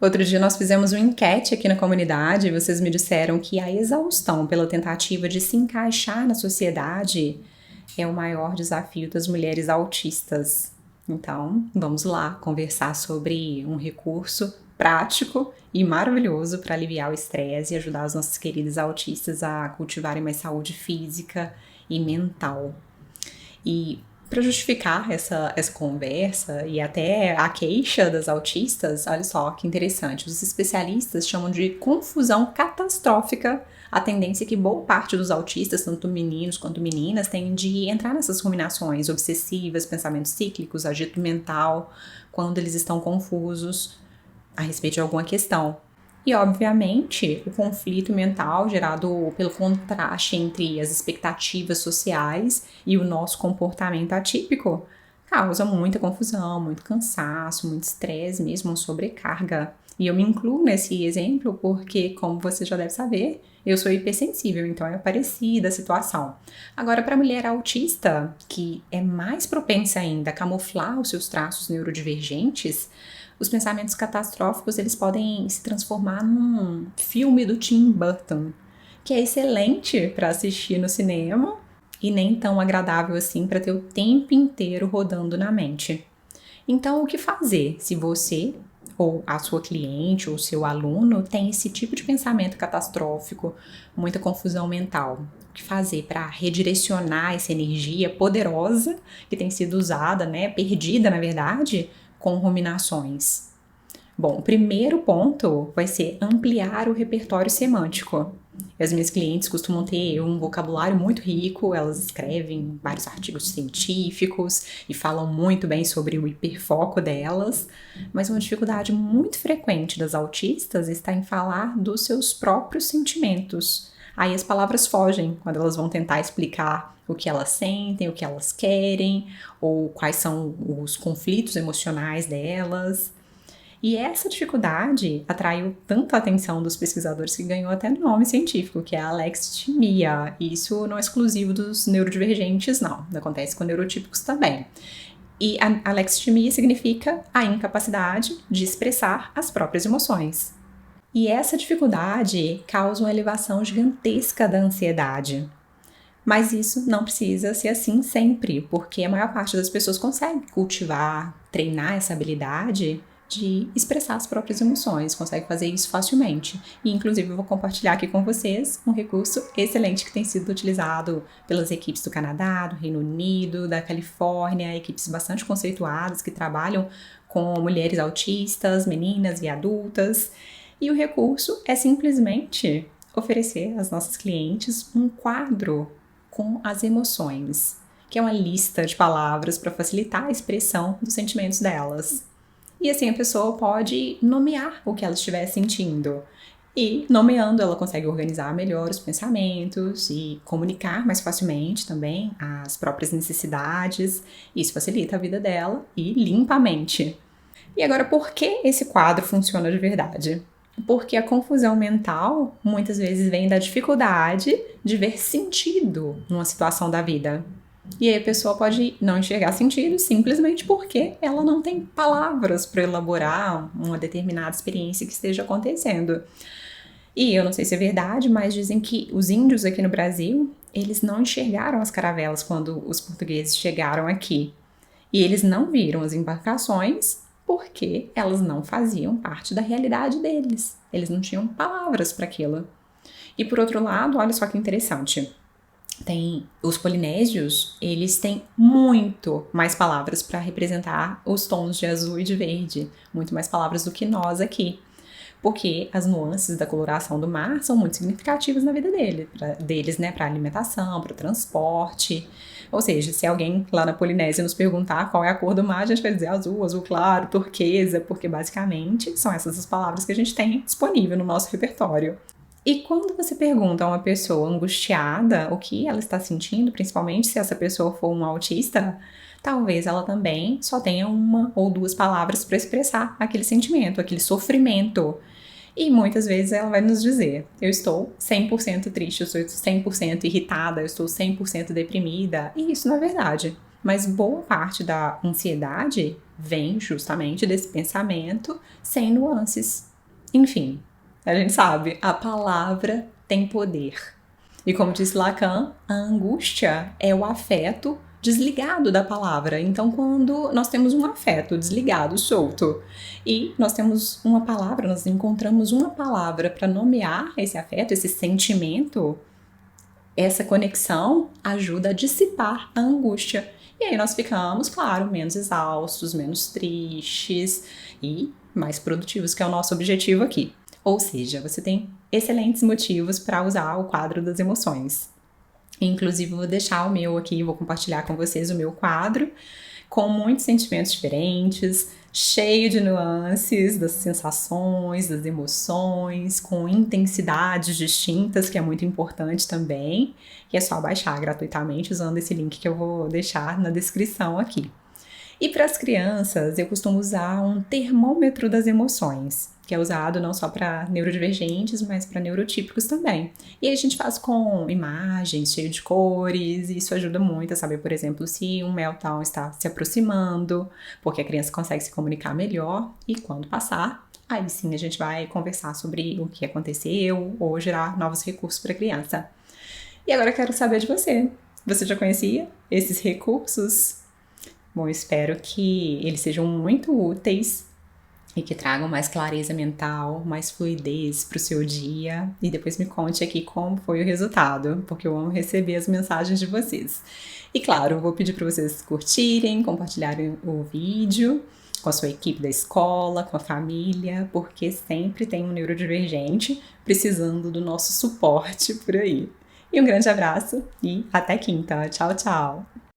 Outro dia nós fizemos uma enquete aqui na comunidade e vocês me disseram que a exaustão pela tentativa de se encaixar na sociedade é o maior desafio das mulheres autistas. Então, vamos lá conversar sobre um recurso prático e maravilhoso para aliviar o estresse e ajudar os nossos queridos autistas a cultivarem mais saúde física e mental. E para justificar essa conversa e até a queixa das autistas, olha só que interessante, os especialistas chamam de confusão catastrófica a tendência que boa parte dos autistas, tanto meninos quanto meninas, tem de entrar nessas ruminações obsessivas, pensamentos cíclicos, agito mental, quando eles estão confusos a respeito de alguma questão. E, obviamente, o conflito mental gerado pelo contraste entre as expectativas sociais e o nosso comportamento atípico causa muita confusão, muito cansaço, muito estresse mesmo, uma sobrecarga. E eu me incluo nesse exemplo porque, como você já deve saber, eu sou hipersensível, então é parecida a situação. Agora, para a mulher autista, que é mais propensa ainda a camuflar os seus traços neurodivergentes, os pensamentos catastróficos eles podem se transformar num filme do Tim Burton, que é excelente para assistir no cinema e nem tão agradável assim para ter o tempo inteiro rodando na mente. Então, o que fazer se você ou a sua cliente ou seu aluno tem esse tipo de pensamento catastrófico, muita confusão mental? O que fazer para redirecionar essa energia poderosa que tem sido usada, perdida na verdade, com ruminações? Bom, o primeiro ponto vai ser ampliar o repertório semântico. As minhas clientes costumam ter um vocabulário muito rico, elas escrevem vários artigos científicos e falam muito bem sobre o hiperfoco delas, mas uma dificuldade muito frequente das autistas está em falar dos seus próprios sentimentos. Aí as palavras fogem quando elas vão tentar explicar o que elas sentem, o que elas querem, ou quais são os conflitos emocionais delas. E essa dificuldade atraiu tanto a atenção dos pesquisadores que ganhou até nome científico, que é a alexithymia. E isso não é exclusivo dos neurodivergentes, não. Acontece com neurotípicos também. E a alexithymia significa a incapacidade de expressar as próprias emoções. E essa dificuldade causa uma elevação gigantesca da ansiedade. Mas isso não precisa ser assim sempre, porque a maior parte das pessoas consegue cultivar, treinar essa habilidade de expressar as próprias emoções, consegue fazer isso facilmente. E, inclusive, eu vou compartilhar aqui com vocês um recurso excelente que tem sido utilizado pelas equipes do Canadá, do Reino Unido, da Califórnia, equipes bastante conceituadas que trabalham com mulheres autistas, meninas e adultas. E o recurso é simplesmente oferecer às nossas clientes um quadro com as emoções, que é uma lista de palavras para facilitar a expressão dos sentimentos delas. E assim a pessoa pode nomear o que ela estiver sentindo. E nomeando, ela consegue organizar melhor os pensamentos e comunicar mais facilmente também as próprias necessidades. Isso facilita a vida dela e limpa a mente. E agora, por que esse quadro funciona de verdade? Porque a confusão mental muitas vezes vem da dificuldade de ver sentido numa situação da vida. E aí a pessoa pode não enxergar sentido simplesmente porque ela não tem palavras para elaborar uma determinada experiência que esteja acontecendo. E eu não sei se é verdade, mas dizem que os índios aqui no Brasil, eles não enxergaram as caravelas quando os portugueses chegaram aqui. E eles não viram as embarcações porque elas não faziam parte da realidade deles. Eles não tinham palavras para aquilo. E por outro lado, olha só que interessante. Os polinésios, eles têm muito mais palavras para representar os tons de azul e de verde, muito mais palavras do que nós aqui, porque as nuances da coloração do mar são muito significativas na vida deles, para alimentação, para o transporte. Ou seja, se alguém lá na Polinésia nos perguntar qual é a cor do mar, a gente vai dizer azul, azul claro, turquesa, porque basicamente são essas as palavras que a gente tem disponível no nosso repertório. E quando você pergunta a uma pessoa angustiada o que ela está sentindo, principalmente se essa pessoa for um autista, talvez ela também só tenha uma ou duas palavras para expressar aquele sentimento, aquele sofrimento. E muitas vezes ela vai nos dizer, eu estou 100% triste, eu estou 100% irritada, eu estou 100% deprimida. E isso não é verdade. mas boa parte da ansiedade vem justamente desse pensamento sem nuances. Enfim, a gente sabe, a palavra tem poder. E como disse Lacan, a angústia é o afeto desligado da palavra. Então, quando nós temos um afeto desligado, solto, e nós temos uma palavra, nós encontramos uma palavra para nomear esse afeto, esse sentimento, essa conexão ajuda a dissipar a angústia. E aí nós ficamos, claro, menos exaustos, menos tristes e mais produtivos, que é o nosso objetivo aqui. Ou seja, você tem excelentes motivos para usar o quadro das emoções. Inclusive, vou deixar o meu aqui, vou compartilhar com vocês o meu quadro, com muitos sentimentos diferentes, cheio de nuances das sensações, das emoções, com intensidades distintas, que é muito importante também. E é só baixar gratuitamente usando esse link que eu vou deixar na descrição aqui. E para as crianças, eu costumo usar um termômetro das emoções, que é usado não só para neurodivergentes, mas para neurotípicos também. E aí a gente faz com imagens, cheio de cores, e isso ajuda muito a saber, por exemplo, se um meltdown está se aproximando, porque a criança consegue se comunicar melhor, e quando passar, aí sim a gente vai conversar sobre o que aconteceu ou gerar novos recursos para a criança. E agora eu quero saber de você. Você já conhecia esses recursos? Bom, espero que eles sejam muito úteis e que tragam mais clareza mental, mais fluidez para o seu dia. E depois me conte aqui como foi o resultado, porque eu amo receber as mensagens de vocês. E claro, eu vou pedir para vocês curtirem, compartilharem o vídeo com a sua equipe da escola, com a família, porque sempre tem um neurodivergente precisando do nosso suporte por aí. E um grande abraço e até quinta. Tchau, tchau!